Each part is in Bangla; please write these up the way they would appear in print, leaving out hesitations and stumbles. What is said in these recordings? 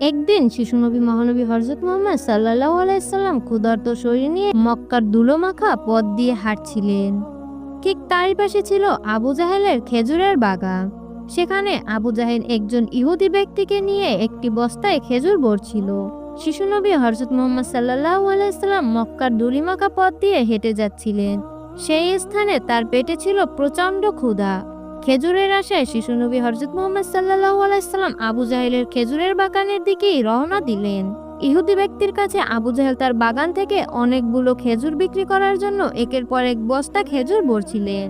একদিন শিশুনবী মহানবী হযরত মুহাম্মদ সাল্লাল্লাহু আলাইহি সাল্লাম ক্ষুধার্ত শরীর নিয়ে মক্কার ধুলোমাখা পথ দিয়ে হাঁটছিলেন। ঠিক তারই পাশে ছিল আবু জাহেলের খেজুরের বাগান। সেখানে আবু জাহেল একজন ইহুদি ব্যক্তিকে নিয়ে একটি বস্তায় খেজুর ভরছিল। শিশুনবী হযরত মুহাম্মদ সাল্লাল্লাহু আলাইহি সাল্লাম মক্কার ধুলিমাখা পথ দিয়ে হেঁটে যাচ্ছিলেন। সেই স্থানে তার পেটে ছিল প্রচণ্ড ক্ষুধা। খেজুরের আশায় শিশুনবী হযরত মুহাম্মদ সাল্লাল্লাহু আলাইহি সাল্লাম আবু জাহেলের খেজুরের বাগানের দিকেই রওনা দিলেন। ইহুদি ব্যক্তির কাছে আবু জাহেল তার বাগান থেকে অনেকগুলো খেজুর বিক্রি করার জন্য একের পর এক বস্তা খেজুর ভরছিলেন।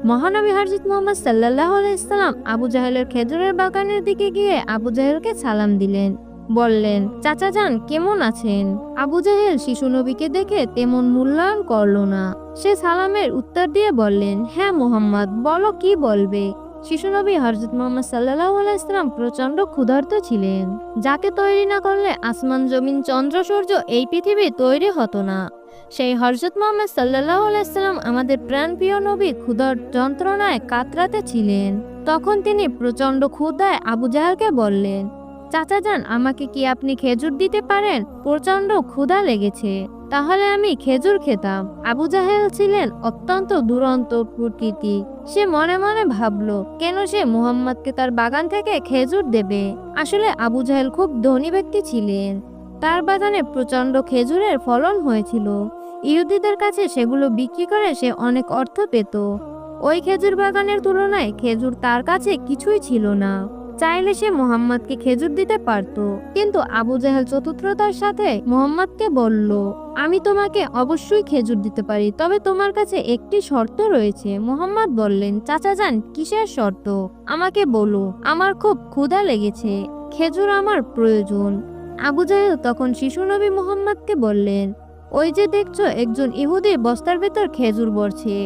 মহানবী হযরত মুহাম্মদ সাল্লাল্লাহু আলাইহি সাল্লাম আবু জাহেলের খেজুরের বাগানের দিকে গিয়ে আবু জাহেলকে সালাম দিলেন। বললেন, চাচা যান, কেমন আছেন? আবু জাহেল শিশু নবীকে দেখে তেমন মূল্যায়ন করল না। সে সালামের উত্তর দিয়ে বললেন, হ্যাঁ মুহাম্মদ, বলো কি বলবে। শিশু নবী হযরত মুহাম্মদ সাল্লাল্লাহু আলাইহি সাল্লাম প্রচন্ড ক্ষুধার্ত ছিলেন, যাকে তৈরি না করলে আসমান জমিন চন্দ্র সূর্য এই পৃথিবী তৈরি হতো না। সেই হযরত মুহাম্মদ সাল্লাল্লাহু আলাইহি সাল্লাম আমাদের প্রাণপ্রিয় নবী ক্ষুধার যন্ত্রণায় কাতরাতে ছিলেন। তখন তিনি প্রচন্ড ক্ষুধায় আবু জাহেলকে বললেন, চাচা যান, আমাকে কি আপনি খেজুর দিতে পারেন? প্রচন্ড ক্ষুধা লেগেছে, তাহলে আমি খেজুর খেতাম। আবু জাহেল ছিলেন অত্যন্ত দুরন্ত প্রকৃতি। সে মনে মনে ভাবলো, কেন সে মুহাম্মদকে তার বাগান থেকে খেজুর দেবে। আসলে আবু জাহেল খুব ধনী ব্যক্তি ছিলেন। তার বাগানে প্রচন্ড খেজুরের ফলন হয়েছিল। ইহুদিদের কাছে সেগুলো বিক্রি করে সে অনেক অর্থ পেত। ওই খেজুর বাগানের তুলনায় খেজুর তার কাছে কিছুই ছিল না। চাইলে সে মুহাম্মদকে খেজুর দিতে পারত, কিন্তু আবু জাহেল চতুরতার সাথে মুহাম্মদকে বলল, আমি তোমাকে অবশ্যই খেজুর দিতে পারি, তবে তোমার কাছে একটি শর্ত রয়েছে। মুহাম্মদ বললেন, চাচা যান, কিসের শর্ত? আমাকে বলো, আমার খুব ক্ষুধা লেগেছে, খেজুর আমার প্রয়োজন। আবু জাহেল তখন শিশু নবী মুহাম্মদকে বললেন, ওই যে দেখছো একজন ইহুদি বস্তার ভেতর খেজুর ভরছে,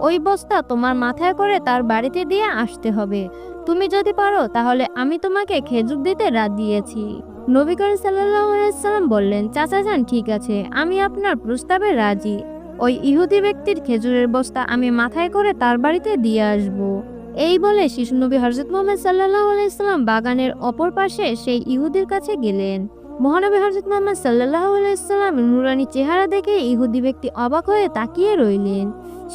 ওই বস্তা তোমার মাথায় করে তার বাড়িতে দিয়ে আসতে হবে। তুমি যদি পারো তাহলে আমি তোমাকে খেজুর দিতে রাত দিয়েছি। নবী করিম সাল্লাল্লাহু আলাইহি সাল্লাম বললেন, চাচা যান, ঠিক আছে, আমি আপনার প্রস্তাবে রাজি। ওই ইহুদি ব্যক্তির খেজুরের বস্তা আমি মাথায় করে তার বাড়িতে দিয়ে আসব। এই বলে শিশু নবী হযরত মুহাম্মদ সাল্লাল্লাহু আলাইহি সাল্লাম বাগানের অপর পাশে সেই ইহুদির কাছে গেলেন। মহানবী হযরত মুহাম্মদ সাল্লাল্লাহু আলাইহি সাল্লাম নুরানি চেহারা দেখে ইহুদি ব্যক্তি অবাক হয়ে তাকিয়ে রইলেন।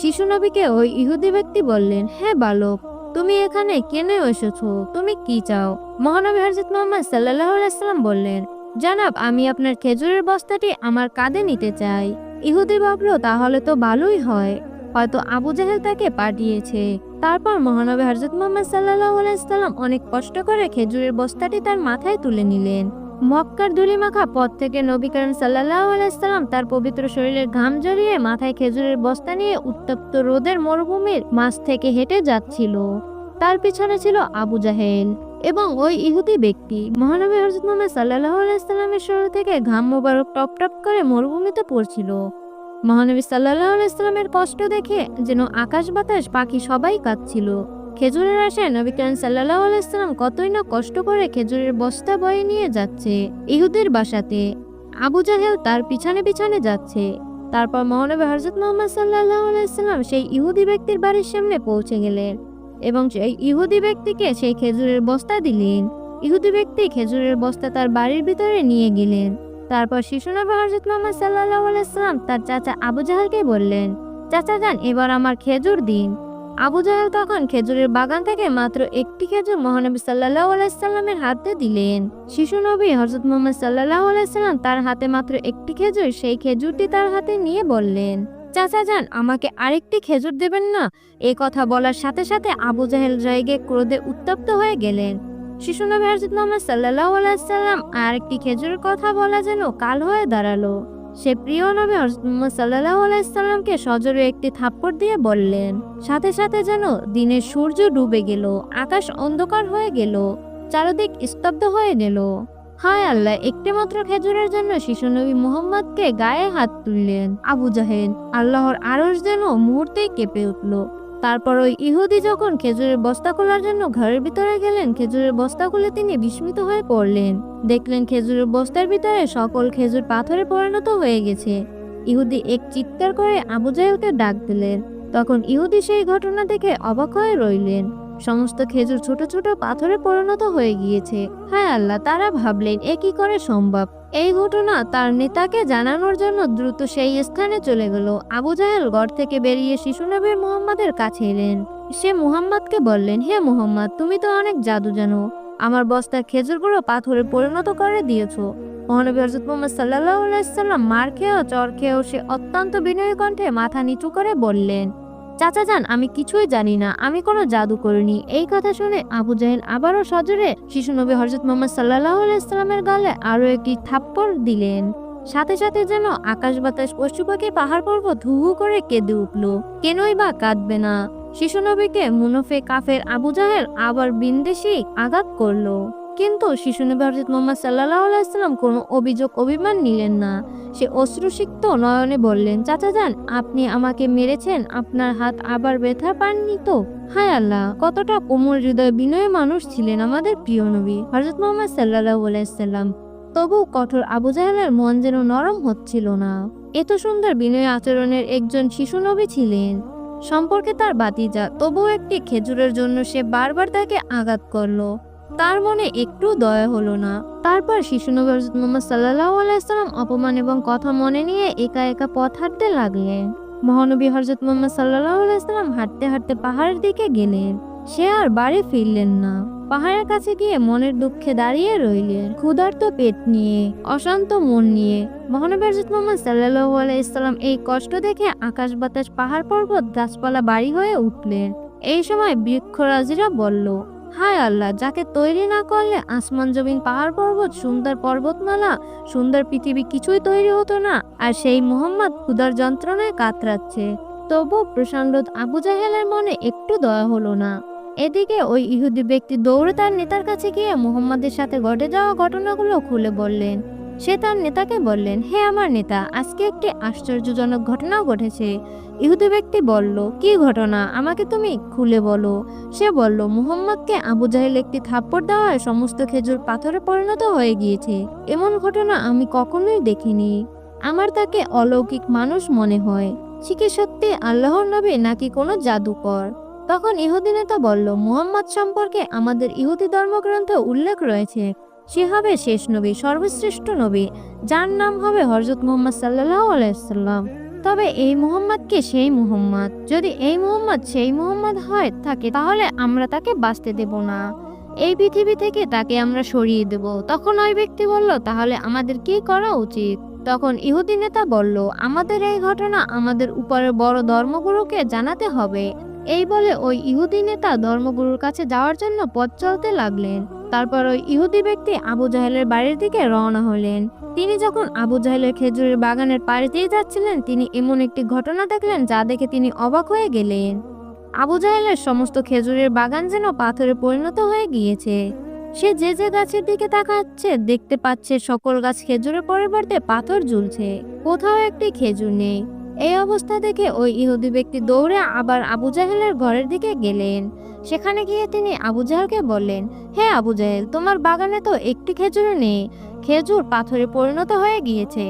শিশু নবীকে ওই ইহুদি ব্যক্তি বললেন, হ্যাঁ বালক, তুমি এখানে কেন এসেছো? তুমি কি চাও? মহানবী হযরত মুহাম্মদ সাল্লাল্লাহু আলাইহি সাল্লাম বললেন, জনাব, আমি আপনার খেজুরের বস্তাটি আমার কাঁধে নিতে চাই। ইহুদি ভাবলো, তাহলে তো ভালোই হয়, হয়তো আবু জাহেল তাকে পাঠিয়েছে। তারপর মহানবী হযরত মুহাম্মদ সাল্লাল্লাহু আলাইহি সাল্লাম অনেক কষ্ট করে খেজুরের বস্তাটি তার মাথায় তুলে নিলেন। মক্কার ধুলিমাখা পথ থেকে নবী করিম সাল্লাল্লাহু আলাইহি সাল্লাম তার পবিত্র শরীরের ঘাম ঝরিয়ে মাথায় খেজুরের বস্তা নিয়ে উত্তপ্ত রোদের মরুভূমির মাঝ থেকে হেঁটে যাচ্ছিল। তার পিছনে ছিল আবু জাহেল এবং ওই ইহুদি ব্যক্তি। মহানবী হযরত মুহাম্মদ সাল্লাল্লাহু আলাইহি সাল্লামের শরীর থেকে ঘাম মোবারক টপ টপ করে মরুভূমিতে পড়ছিল। মহানবী সাল্লাল্লাহু আলাইহি সাল্লামের কষ্ট দেখে যেন আকাশ বাতাস পাখি সবাই কাঁদছিল। খেজুরের আশায় নবী করিম সাল্লাল্লাহু আলাইহি সাল্লাম কতই না কষ্ট করে খেজুরের বস্তা বয়ে নিয়ে যাচ্ছে ইহুদির বাসাতে। আবু জাহেল তার পিছনে পিছনে যাচ্ছে। তারপর মহানবী হযরত মুহাম্মদ সাল্লাল্লাহু আলাইহি সাল্লাম সেই ইহুদি ব্যক্তির বাড়ির সামনে পৌঁছে গেলেন এবং সেই ইহুদি ব্যক্তিকে সেই খেজুরের বস্তা দিলেন। ইহুদি ব্যক্তি খেজুরের বস্তা তার বাড়ির ভিতরে নিয়ে গেলেন। তারপর শিশু নবী হযরত মুহাম্মদ সাল্লাল্লাহু আলাইহি সাল্লাম তার চাচা আবু জাহেলকে বললেন, চাচা যান, এবার আমার খেজুর দিন। আবু জাহেল তখন খেজুরের বাগান থেকে মাত্র একটি খেজুর মহানবী সাল্লাল্লাহু আলাইহি সাল্লামের হাতে দিলেন। শিশু নবী হযরত মুহাম্মদ সাল্লাল্লাহু আলাইহি সাল্লাম তার হাতে মাত্র একটি খেজুর, সেই খেজুরটি তার হাতে নিয়ে বললেন, চাচা যান, আমাকে আরেকটি খেজুর দেবেন না? এই কথা বলার সাথে সাথে আবু জাহেল রেগে ক্রোধে উত্তপ্ত হয়ে গেলেন। শিশু নবী হযরত মুহাম্মদ সাল্লাল্লাহু আলাইহি সাল্লাম আরেকটি খেজুরের কথা বলা যেন কাল হয়ে দাঁড়ালো। সে প্রিয় নবী হযরত মুহাম্মদ সাল্লাল্লাহু আলাইহি সাল্লামকে সজোরে একটি থাপ্পড় দিয়ে বললেন। সাথে সাথে যেন দিনের সূর্য ডুবে গেল, আকাশ অন্ধকার হয়ে গেল, চারদিক স্তব্ধ হয়ে গেল। হায় আল্লাহ, একটি মাত্র খেজুরের জন্য শিশু নবী মুহাম্মদকে গায়ে হাত তুললেন আবু জাহেল। আল্লাহর আরশ যেন মুহূর্তেই কেঁপে উঠল। তারপর ওই ইহুদি যখন খেজুরের বস্তা খোলার জন্য ঘরের ভিতরে গেলেন, খেজুরের বস্তা খুলে তিনি বিস্মিত হয়ে পড়লেন। দেখলেন খেজুরের বস্তার ভিতরে সকল খেজুর পাথরে পরিণত হয়ে গেছে। ইহুদি এক চিৎকার করে আবু জাহেলকে ডাক দিলেন। তখন ইহুদি সেই ঘটনা দেখে অবাক হয়ে রইলেন। সমস্ত খেজুর ছোট ছোট পাথরে পরিণত হয়ে গিয়েছে। হায় আল্লাহ, তারা ভাবলেন এ কি করে সম্ভব। এই ঘটনা তার নেতাকে জানানোর জন্য দ্রুত সেই স্থানে চলে গেল। আবু জাহেল ঘর থেকে বেরিয়ে শিশু নবী মুহাম্মাদের কাছে এলেন। সে মুহাম্মাদকে বললেন, হে মুহাম্মদ, তুমি তো অনেক জাদু জানো, আমার বস্তার খেজুরগুলো পাথরে পরিণত করে দিয়েছো। মহানবী হযরত মুহাম্মদ সাল্লাল্লাহু আলাইহি সাল্লাম মার খেয়েও চর খেয়েও সে অত্যন্ত বিনয়ী কণ্ঠে মাথা নিচু করে বললেন, চাচা যান, আমি কিছুই জানি না, আমি কোনো জাদু করিনি। এই কথা শুনে আবু জাহেল আবারও সজোরে শিশু নবী হযরত মুহাম্মদ সাল্লাল্লাহু আলাইহি সাল্লামের গালে আরো একটি থাপ্পড় দিলেন। সাথে সাথে যেন আকাশ বাতাস পশু পাখি পাহাড় পর্বত হু হু করে কেঁদে উঠল। কেনই বা কাঁদবে না? শিশু নবীকে মুনাফে কাফের আবু জাহেল আবার বিন্দেশি আঘাত করলো। কিন্তু শিশু নবী হযরত মুহাম্মদ সাল্লাল্লাহু আলাইহি সাল্লাম কোনো অভিমান নিলেন না। সে অশ্রুসিক্ত নয়নে বললেন, চাচা যান, আপনি আমাকে মেরেছেন, আপনার হাত আবার ব্যথা পাননি তো? হায় আল্লাহ, কতটা কোমল হৃদয় বিনয়ী মানুষ ছিলেন আমাদের প্রিয় নবী হযরত মুহাম্মদ সাল্লাল্লাহু আলাইহি সাল্লাম। তবু কঠোর আবু জাহেলের মন যেন নরম হচ্ছিল না। এত সুন্দর বিনয়ী আচরণের একজন শিশু নবী ছিলেন, সম্পর্কে তার ভাতিজা, তবুও একটি খেজুরের জন্য সে বারবার তাকে আঘাত করলো। তার মনে একটু দয়া হলো না। তারপর শিশু নবী হযরত মুহাম্মদ সাল্লাল্লাহু আলাইহি সাল্লাম অপমান এবং কথা মনে নিয়ে একা একা পথ হাঁটতে লাগলেন। মহানবী হযরত মুহাম্মদ সাল্লাল্লাহু আলাইহি সাল্লাম হাঁটতে হাঁটতে পাহাড়ের দিকে গেলেন। সে আর বাড়ি ফিরলেন না। পাহাড়ের কাছে গিয়ে মনের দুঃখে দাঁড়িয়ে রইলেন, ক্ষুধার্ত পেট নিয়ে, অশান্ত মন নিয়ে। মহানবী হযরত মুহাম্মদ সাল্লাল্লাহু আলাইহি সাল্লাম এই কষ্ট দেখে আকাশ বাতাস পাহাড় পর্বত গাছপালা বাড়ি হয়ে উঠলেন। এই সময় বৃক্ষরাজিরা বলল, হায় আল্লাহ, যাকে তৈরি না করলে আসমান জমিন পাহাড় পর্বত সুন্দর পর্বতমালা সুন্দর পৃথিবী কিছুই তৈরি হতো না, আর সেই মুহাম্মদ ক্ষুধার যন্ত্রণায় কাতরাচ্ছে। তবু প্রশান্ত আবু জাহেলের মনে একটু দয়া হলো না। এদিকে ওই ইহুদি ব্যক্তি দৌড়ে তার নেতার কাছে গিয়ে মুহাম্মাদের সাথে ঘটে যাওয়া ঘটনাগুলো খুলে বললেন। সে তার নেতাকে বললেন, হে আমার নেতা, আজকে একটি আশ্চর্যজনক ঘটনা ঘটেছে। ইহুদি ব্যক্তি বলল, কি ঘটনা, আমাকে তুমি খুলে বলো। সে বলল, মুহাম্মদকে আবু জাহেল একটি থাপ্পড় দেওয়ায় সমস্ত খেজুর পাথরে পরিণত হয়ে গিয়েছে। এমন ঘটনা আমি কখনোই দেখিনি। আমার তাকে অলৌকিক মানুষ মনে হয়। সে কি সত্যি আল্লাহর নবী নাকি কোনো জাদুকর? তখন ইহুদি নেতা বলল, মুহাম্মদ সম্পর্কে আমাদের ইহুদি ধর্মগ্রন্থে উল্লেখ রয়েছে, সে হবে শেষ নবী, সর্বশ্রেষ্ঠ নবী, যার নাম হবে হযরত মুহাম্মদ সাল্লাল্লাহু আলাইহি সাল্লাম। তবে এই মুহাম্মদ কে সেই মুহাম্মদ? যদি এই মুহাম্মদ সেই মুহাম্মদ হয় থাকে, তাহলে আমরা তাকে বাঁচতে দেব না, এই পৃথিবী থেকে তাকে আমরা সরিয়ে দেব। তখন ওই ব্যক্তি বলল, তাহলে আমাদের কি করা উচিত? তখন ইহুদি নেতা বলল, আমাদের এই ঘটনা আমাদের উপরের বড় ধর্মগুরুকে জানাতে হবে। এই বলে ওই ইহুদি নেতা ধর্মগুরুর কাছে যাওয়ার জন্য পথ চলতে লাগলেন। তারপর ওই ইহুদি ব্যক্তি আবু জাহেলের বাড়ির দিকে রওনা হলেন। তিনি যখন আবু জাহেলের খেজুরের বাগানের পাড়ে দিয়ে যাচ্ছিলেন, তিনি এমন একটি ঘটনা দেখলেন যা দেখে তিনি অবাক হয়ে গেলেন। আবু জাহেলের সমস্ত খেজুরের বাগান যেন পাথরে পরিণত হয়ে গিয়েছে। সে যে যে গাছের দিকে তাকাচ্ছে দেখতে পাচ্ছে সকল গাছ খেজুরের পরিবর্তে পাথর ঝুলছে, কোথাও একটি খেজুর নেই। এই অবস্থা দেখে ওই ইহুদি ব্যক্তি দৌড়ে আবার আবু জাহেলের ঘরের দিকে গেলেন। সেখানে গিয়ে তিনি আবু জাহেলকে বললেন, হে আবু জাহেল, তোমার বাগানে তো একটি খেজুর নেই, খেজুর পাথরে পরিণত হয়ে গিয়েছে,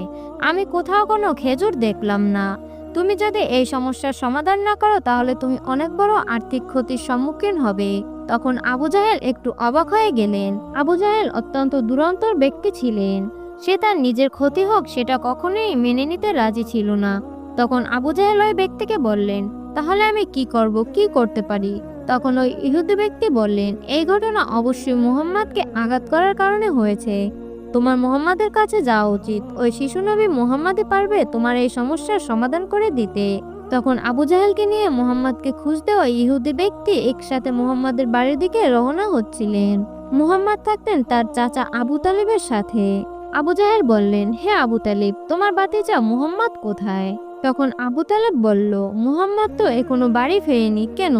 আমি কোথাও কোনো খেজুর দেখলাম না। তুমি যদি এই সমস্যার সমাধান না করো, তাহলে তুমি অনেক বড় আর্থিক ক্ষতির সম্মুখীন হবে। তখন আবু জাহেল একটু অবাক হয়ে গেলেন। আবু জাহেল অত্যন্ত দুরন্তর ব্যক্তি ছিলেন। সে তার নিজের ক্ষতি হোক সেটা কখনোই মেনে নিতে রাজি ছিল না। তখন আবু জাহেল ওই ব্যক্তিকে বললেন, তাহলে আমি কি করব, কি করতে পারি? তখন ওই ইহুদি ব্যক্তি বললেন, এই ঘটনা অবশ্যই মুহাম্মদকে আঘাত করার কারণে হয়েছে। তোমার মুহাম্মাদের কাছে যাওয়া উচিত, ওই শিশু নবী মুহাম্মাদই পারবে তোমার এই সমস্যার সমাধান করে দিতে। তখন আবু জাহেলকে নিয়ে মুহাম্মদকে খুঁজতে ওই ইহুদি ব্যক্তি একসাথে মুহাম্মাদের বাড়ির দিকে রওনা হচ্ছিলেন। মুহাম্মদ থাকতেন তার চাচা আবু তালিবের সাথে। আবু জাহেল বললেন, হে আবু তালিব, তোমার ভাতিজা মুহাম্মদ কোথায়? তখন আবু তালেব বলল, মুহাম্মদ তো এখনো বাড়ি ফেরেনি, কেন?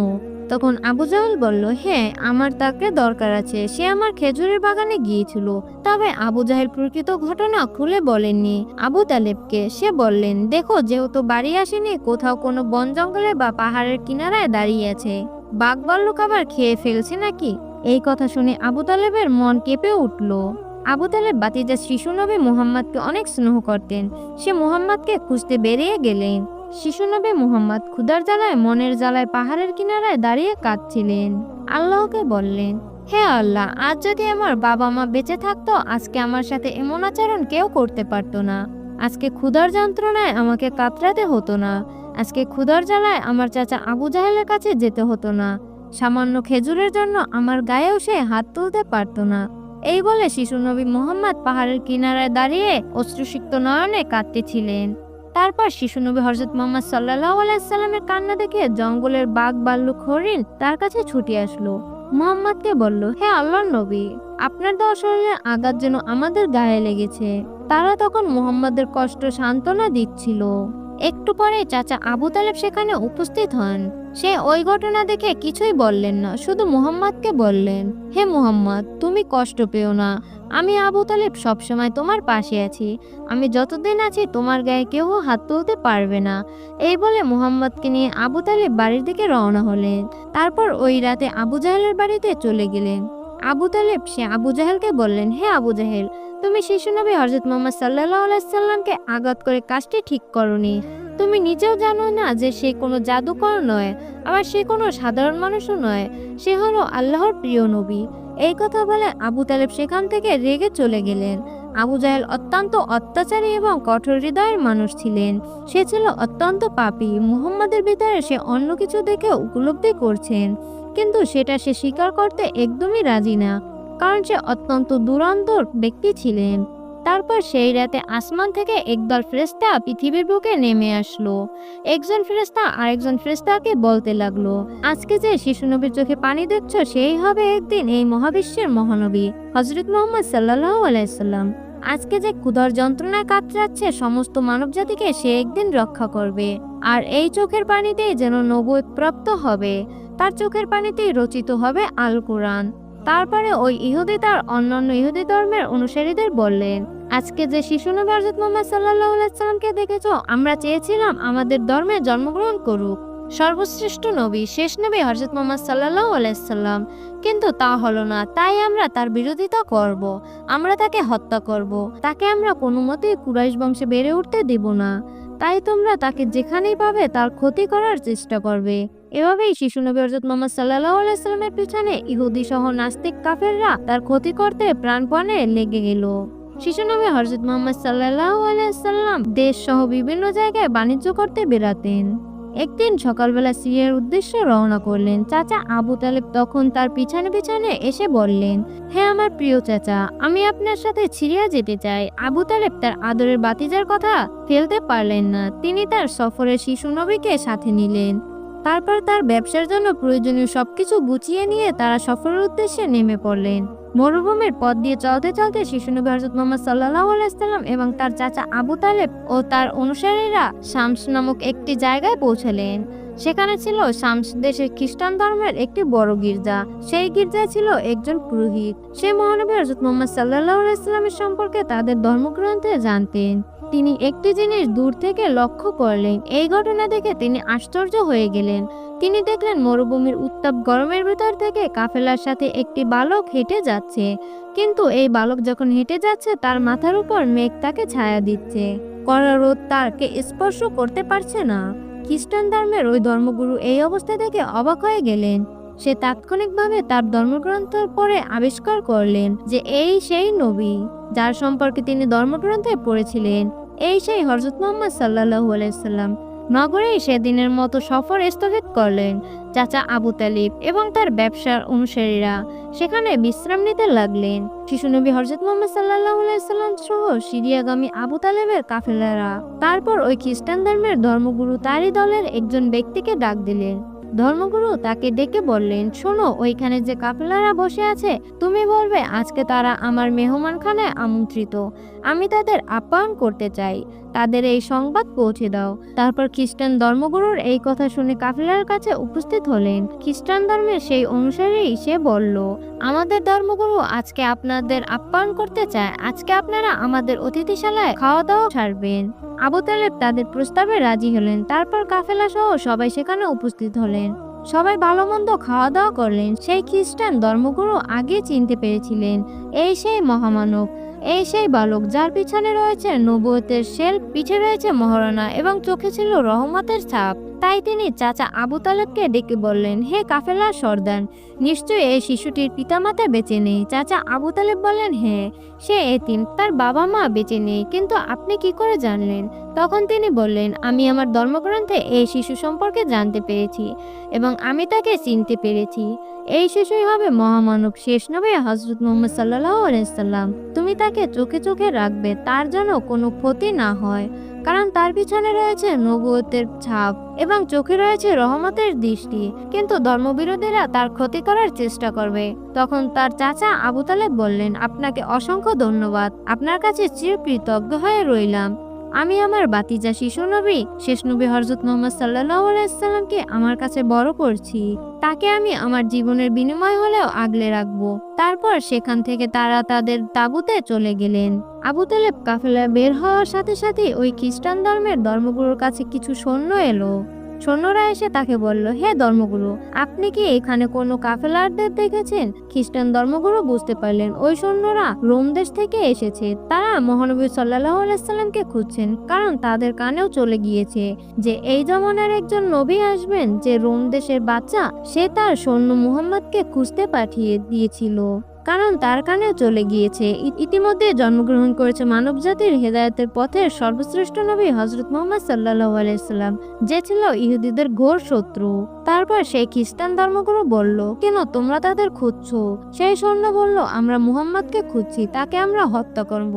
তখন আবু জাহেল বলল, হ্যাঁ, আমার তাকে দরকার আছে, সে আমার খেজুরের বাগানে গিয়েছিল। তবে আবু জাহেল প্রকৃত ঘটনা খুলে বলেননি আবু তালেবকে। সে বললেন, দেখো, যেহেতু বাড়ি আসেনি, কোথাও কোনো বন জঙ্গলে বা পাহাড়ের কিনারায় দাঁড়িয়ে আছে, বাঘ ভাল্লুক আবার খেয়ে ফেলছে নাকি? এই কথা শুনে আবু তালেবের মন কেঁপে উঠল। আবু তালেব ভাতিজা শিশু নবী মুহাম্মদকে অনেক স্নেহ করতেন। সে মুহাম্মদকে খুঁজতে বেরিয়ে গেলেন। শিশু নবী মুহাম্মদ ক্ষুধার জ্বালায় মনের জ্বালায় পাহাড়ের কিনারায় দাঁড়িয়ে কাঁদছিলেন। আল্লাহকে বললেন, হে আল্লাহ, আজ যদি আমার বাবা মা বেঁচে থাকতো, আজকে আমার সাথে এমন আচরণ কেউ করতে পারতো না। আজকে ক্ষুধার যন্ত্রণায় আমাকে কাতরাতে হতো না। আজকে ক্ষুধার জ্বালায় আমার চাচা আবু জাহেলের কাছে যেতে হতো না। সামান্য খেজুরের জন্য আমার গায়েও সে হাত তুলতে পারতো না। এই বলে শিশু নবী মুহাম্মদ পাহাড়ের কিনারায় দাঁড়িয়ে অশ্রুসিক্ত নয়নে কাঁদতেছিলেন। তারপর শিশু নবী হযরত মুহাম্মদ সাল্লাল্লাহু আলাইহি সাল্লামের কান্না দেখে জঙ্গলের বাঘ ভাল্লুক হরিণ তার কাছে ছুটে আসলো। মুহাম্মদকে বলল, হে আল্লাহর নবী, আপনার দেওয়া শরীরের আঘাত যেন আমাদের গায়ে লেগেছে। তারা তখন মুহাম্মদের কষ্ট সান্ত্বনা দিচ্ছিল। একটু পরে চাচা আবু তালেব সেখানে উপস্থিত হন। সে ওই ঘটনা দেখে কিছুই বললেন না, শুধু মুহাম্মদকে বললেন, হে মুহাম্মদ, তুমি কষ্ট পেও না। আমি আবু তালেব সবসময় তোমার পাশে আছি। আমি যতদিন আছি তোমার গায়ে কেউ হাত তুলতে পারবে না। এই বলে মুহাম্মদকে নিয়ে আবু তালেব বাড়ির দিকে রওনা হলেন। তারপর ওই রাতে আবু জাহেলের বাড়িতে চলে গেলেন। আবু তালেব সে আবু জাহেলকে বললেন, হে আবু জাহেল, তুমি শিশু নবী হযরত মুহাম্মদ সাল্লাল্লাহু আলাইহি সাল্লামকে আঘাত করে কাজটি ঠিক করনি। তুমি নিজেও জানো না যে সে কোনো জাদুকর নয়, আবার সে কোনো সাধারণ মানুষও নয়। সে হলো আল্লাহর প্রিয় নবী। এই কথা বলে আবু তালেব সেখান থেকে রেগে চলে গেলেন। আবু জাহেল অত্যন্ত অত্যাচারী এবং কঠোর হৃদয়ের মানুষ ছিলেন। সে ছিল অত্যন্ত পাপী। মুহাম্মাদের ভিতরে সে অন্য কিছু দেখে উপলব্ধি করছেন, কিন্তু সেটা সে স্বীকার করতে একদমই রাজি না, কারণ সে অত্যন্ত দুরন্তর ব্যক্তি ছিলেন। তারপর সেই রাতে আসমান থেকে একদল ফেরেশতা পৃথিবীর বুকে নেমে আসলো। একজন ফেরেশতা আরেকজন ফেরেশতাকে বলতে লাগলো, আজকে যে শিশু নবীর চোখে পানি দেখছো, সেই হবে একদিন এই মহাবিশ্বের মহানবী হযরত মুহাম্মদ সাল্লাল্লাহু আলাইহি সাল্লাম। আজকে যে ক্ষুধার যন্ত্রণায় কাতরাচ্ছে সমস্ত মানব জাতিকে সে একদিন রক্ষা করবে। আর এই চোখের পানিতেই যেন নবুয়ত প্রাপ্ত হবে। তার চোখের পানিতেই রচিত হবে আল কোরআন। তারপরে ওই ইহুদি তার অন্যান্য ইহুদি ধর্মের অনুসারীদের বললেন, আজকে যে শিশু নবী হযরত মুহাম্মদ সাল্লাল্লাহু আলাইহি সাল্লামকে দেখেছো, আমরা চেয়েছিলাম আমাদের ধর্মে জন্মগ্রহণ করুক, সর্বশ্রেষ্ঠ নবী, শেষ নবী হযরত মুহাম্মদ সাল্লাল্লাহু আলাইহি সাল্লাম, কিন্তু তা হলো না। তাই আমরা তার বিরোধিতা করব, আমরা তাকে হত্যা করব, তাকে আমরা কোনো মতেই কুরাইশ বংশে বেড়ে উঠতে দেব না। তাই তোমরা তাকে যেখানেই পাবে তার ক্ষতি করার চেষ্টা করবে। এভাবেই শিশু নবী হযরত মুহাম্মদ সাল্লাল্লাহু আলাইহি সাল্লামের পিছনে ইহুদি সহ নাস্তিক কাফেররা তার ক্ষতি করতে প্রাণপণে লেগে গেল। শিশু নবী হযরত মুহাম্মদ সাল্লাল্লাহু আলাইহি সাল্লাম দেশ সহ বিভিন্ন জায়গায় বাণিজ্য করতে বেরাতেন। একদিন সকালবেলা সিরিয়ার উদ্দেশ্যে রওনা করলেন। চাচা আবু তালেব তখন তার পিছনে পিছনে এসে বললেন, হে আমার প্রিয় চাচা, আমি আপনার সাথে সিরিয়া যেতে চাই। আবু তালেব তার আদরের বাতিজার কথা ফেলতে পারলেন না। তিনি তার সফরের শিশু নবীকে সাথে নিলেন। তারপর তার ব্যবসার জন্য প্রয়োজনীয় সবকিছু গুছিয়ে নিয়ে তারা সফরের উদ্দেশ্যে নেমে পড়লেন। মরুভূমির পথ দিয়ে চলতে চলতে শিশু নবী হযরত মুহাম্মদ সাল্লাল্লাহু আলাইহি সাল্লাম এবং তার চাচা আবু তালেব ও তার অনুসারীরা শামস নামক একটি জায়গায় পৌঁছালেন। সেখানে ছিল শামস দেশের খ্রিস্টান ধর্মের একটি বড় গির্জা। সেই গির্জায় ছিল একজন পুরোহিত। সে মহানবী হযরত মুহাম্মদ সাল্লাল্লাহু আলাইহি সাল্লামের সম্পর্কে তাদের ধর্মগ্রন্থে জানতেন। তিনি একটি জিনিস দূর থেকে লক্ষ্য করলেন। এই ঘটনা দেখে তিনি আশ্চর্য হয়ে গেলেন। তিনি দেখলেন মরুভূমির উত্তাপ গরমের ভিতর থেকে কাফেলার সাথে একটি বালক হেঁটে যাচ্ছে, কিন্তু এই বালক যখন হেঁটে যাচ্ছে তার মাথার উপর মেঘ তাকে ছায়া দিচ্ছে। কড়া রোদ তাকে স্পর্শ করতে পারছে না। খ্রিস্টান ধর্মের ওই ধর্মগুরু এই অবস্থা দেখে অবাক হয়ে গেলেন। সে তাৎক্ষণিকভাবে তার ধর্মগ্রন্থ পড়ে আবিষ্কার করলেন যে এই সেই নবী যার সম্পর্কে তিনি ধর্মগ্রন্থে পড়েছিলেন। এই সেই হযরত মুহাম্মদ সাল্লাল্লাহু আলাইহি সাল্লাম। নগরেই সেদিনের মতো সফর স্থগিত করলেন। চাচা আবু তালিব এবং তার ব্যবসার অনুসারীরা সেখানে বিশ্রাম নিতে লাগলেন। শিশু নবী হযরত মুহাম্মদ সাল্লাল্লাহু আলাইহি সাল্লাম সহ সিরিয়াগামী আবু তালেবের কাফেলারা তারপর ওই খ্রিস্টান ধর্মের ধর্মগুরু তারই দলের একজন ব্যক্তিকে ডাক দিলেন। ধর্মগুরু তাকে ডেকে বললেন, শোনো, ওইখানে যে কাফেলারা বসে আছে, তুমি বলবে আজকে তারা আমার মেহমানখানায় আমন্ত্রিত। আমি তাদের আপ্যায়ন করতে চাই। তাদের এই সংবাদ পৌঁছে দাও। তারপর খ্রিস্টান ধর্মগুরুর এই কথা শুনে কাফেলার কাছে উপস্থিত হলেন খ্রিস্টান ধর্মের সেই অনুসারী। সে বলল, আমাদের ধর্মগুরু আজকে আপনাদের আপ্যায়ন করতে চায়। আজকে আপনারা আমাদের অতিথিশালায় খাওয়া দাওয়া সারবেন। আবু তালেব তাদের প্রস্তাবে রাজি হলেন। তারপর কাফেলা সহ সবাই সেখানে উপস্থিত হলেন। সবাই ভালো মন্দ খাওয়া দাওয়া করলেন। সেই খ্রিস্টান ধর্মগুরু আগে চিনতে পেরেছিলেন এই সেই মহামানব, এই সেই বালক যার পিছনে রয়েছে নবুয়তের শেল, পিঠে রয়েছে মহারণা এবং চোখে ছিল রহমতের ছাপ। তাই তিনি চাচা আবু তালেবকে ডেকে বললেন, হে কাফেলার সর্দার, নিশ্চয়ই এই শিশুটির পিতামাতা বেঁচে নেই। চাচা আবু তালেব বললেন, হ্যাঁ, সে এতিম, তার বাবা মা বেঁচে নেই, কিন্তু আপনি কি করে জানলেন? তখন তিনি বললেন, আমি আমার ধর্মগ্রন্থে এই শিশু সম্পর্কে জানতে পেরেছি এবং আমি তাকে চিনতে পেরেছি। এই শিশুই হবে মহামানব শেষ নবী হযরত মুহাম্মদ সাল্লাল্লাহু আলাইহি সাল্লাম। তুমি তাকে চোখে চোখে রাখবে, তার যেন কোনো ক্ষতি না হয়, কারণ তার পিছনে রয়েছে নবুয়তের ছাপ এবং চোখে রয়েছে রহমতের দৃষ্টি, কিন্তু ধর্মবিরোধীরা তার ক্ষতি করার চেষ্টা করবে। তখন তার চাচা আবু তালেব বললেন, আপনাকে অসংখ্য ধন্যবাদ, আপনার কাছে চিরকৃতজ্ঞ হয়ে রইলাম। আমি আমার বাতিজা শিশু নবী শেষ নবী হযরত মুহাম্মদ সাল্লাল্লাহু আলাইহি সাল্লামকে আমার কাছে বড় করছি, তাকে আমি আমার জীবনের বিনিময় হলেও আগলে রাখবো। তারপর সেখান থেকে তারা তাদের তাঁবুতে চলে গেলেন। আবু তালেব কাফেলা বের হওয়ার সাথে সাথে ওই খ্রিস্টান ধর্মের ধর্মগুরুর কাছে কিছু সৈন্য এলো। সৈন্যরা এসে তাকে বলল, হে ধর্মগুরু, আপনি কি এখানে কোনো কাফেলারদের দেখেছেন? খ্রিস্টান ধর্মগুরু বুঝতে পারলেন ওই সৈন্যরা রোম দেশ থেকে এসেছে। তারা মহানবী সাল্লাল্লাহু আলাইহি সাল্লামকে খুঁজছেন, কারণ তাদের কানেও চলে গিয়েছে যে এই জমানার একজন নবী আসবেন যে রোম দেশের বাচ্চা, সে তার সৈন্য মুহাম্মদকে খুঁজতে পাঠিয়ে দিয়েছিল, কারণ তার কানে চলে গিয়েছে। ইতিমধ্যে জন্মগ্রহণ করেছে মানবজাতির হেদায়েতের পথের সর্বশ্রেষ্ঠ নবী হযরত মুহাম্মদ সাল্লাল্লাহু আলাইহি সাল্লাম, যে ছিল ইহুদিদের ঘোর শত্রু। তারপর সেই খ্রিস্টান ধর্মগুরু বলল, কেন তোমরা তাদের খুঁজছো? সেই সৈন্য বলল, আমরা মুহাম্মদকে খুঁজছি, তাকে আমরা হত্যা করব।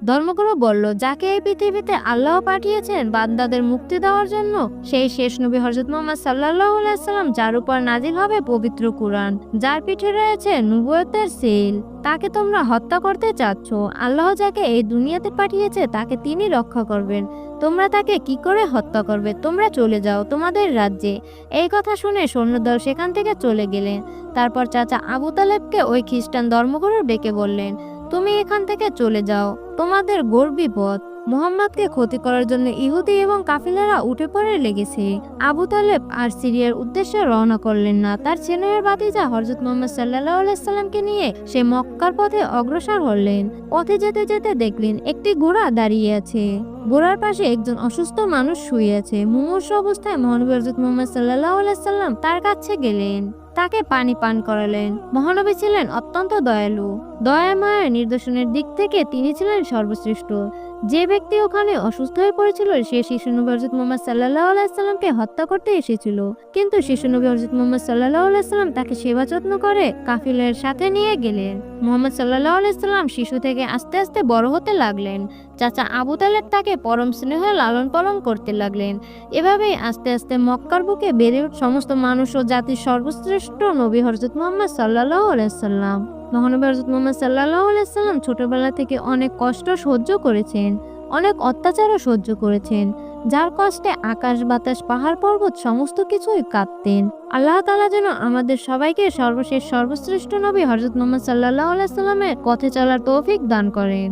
ধর্মগুরু বলল, যাকে এই পৃথিবীতে আল্লাহ পাঠিয়েছেন বান্দাদের মুক্তি দেওয়ার জন্য, সেই শেষ নবী হযরত মুহাম্মদ সাল্লাল্লাহু আলাইহি সাল্লাম, যার উপর নাজিল হবে পবিত্র কুরআন, যার পিঠে রয়েছে নবুয়তের সিল, তাকে তোমরা হত্যা করতে চাচ্ছ। আল্লাহ যাকে এই দুনিয়াতে পাঠিয়েছে তাকে তিনি রক্ষা করবেন, তোমরা তাকে কি করে হত্যা করবে? তোমরা চলে যাও তোমাদের রাজ্যে। এই কথা শুনে সৈন্যদল সেখান থেকে চলে গেলেন। তারপর চাচা আবু তালেবকে ওই খ্রিস্টান ধর্মগুরু ডেকে বললেন, তুমি এখান থেকে চলে যাও, তোমাদের ঘোর বিপদ। মুহাম্মদকে ক্ষতি করার জন্য ইহুদি এবং কাফিলারা উঠে পড়ে লেগেছে। আবু তালেব আর সিরিয়ার উদ্দেশ্যে রওনা করলেন না। তার ছেলের ভাতিজা হযরত মুহাম্মদ সাল্লাল্লাহু আলাইহি সাল্লামকে নিয়ে সে মক্কার পথে অগ্রসর হলেন। পথে যেতে যেতে দেখলেন একটি ঘোড়া দাঁড়িয়ে আছে। ঘোড়ার পাশে একজন অসুস্থ মানুষ শুয়ে আছে। মুমূর্ষ অবস্থায় মহানবী হযরত মুহাম্মদ সাল্লাল্লাহু আলাইহি সাল্লাম তার কাছে গেলেন, তাকে পানি পান করালেন। মহানবী ছিলেন অত্যন্ত দয়ালু, দয়া মায়ের নির্দেশনের দিক থেকে তিনি ছিলেন সর্বশ্রেষ্ঠ। যে ব্যক্তি ওখানে অসুস্থ হয়ে পড়েছিল সে শিশু নবী হযরত মুহাম্মদ সাল্লাল্লাহু আলাইহি সাল্লামকে হত্যা করতে এসেছিল, কিন্তু শিশু নবী হযরত মুহাম্মদ সাল্লাল্লাহু আলাইহি সাল্লাম তাকে সেবা যত্ন করে কাফিলার সাথে নিয়ে গেলেন। মুহাম্মদ সাল্লাল্লাহু আলাইহি সাল্লাম শিশু থেকে আস্তে আস্তে বড় হতে লাগলেন। চাচা আবু তালেব তাকে পরম স্নেহে লালন পালন করতে লাগলেন। এভাবেই আস্তে আস্তে মক্কার বুকে বেড়ে সমস্ত মানুষ ও জাতির সর্বশ্রেষ্ঠ নবী হযরত মুহাম্মদ সাল্লাল্লাহু আলাইহি সাল্লাম। মহানবী হযরত মুহাম্মদ সাল্লাল্লাহু আলাইহি সাল্লাম ছোটবেলা থেকে অনেক কষ্ট সহ্য করেছেন, অনেক অত্যাচারও সহ্য করেছেন, যার কষ্টে আকাশ বাতাস পাহাড় পর্বত সমস্ত কিছুই কাঁদতেন। আল্লাহ তাআলা যেন আমাদের সবাইকে সর্বশেষ সর্বশ্রেষ্ঠ নবী হযরত মুহাম্মদ সাল্লাল্লাহু আলাইহি সাল্লামের পথে চলার তৌফিক দান করেন।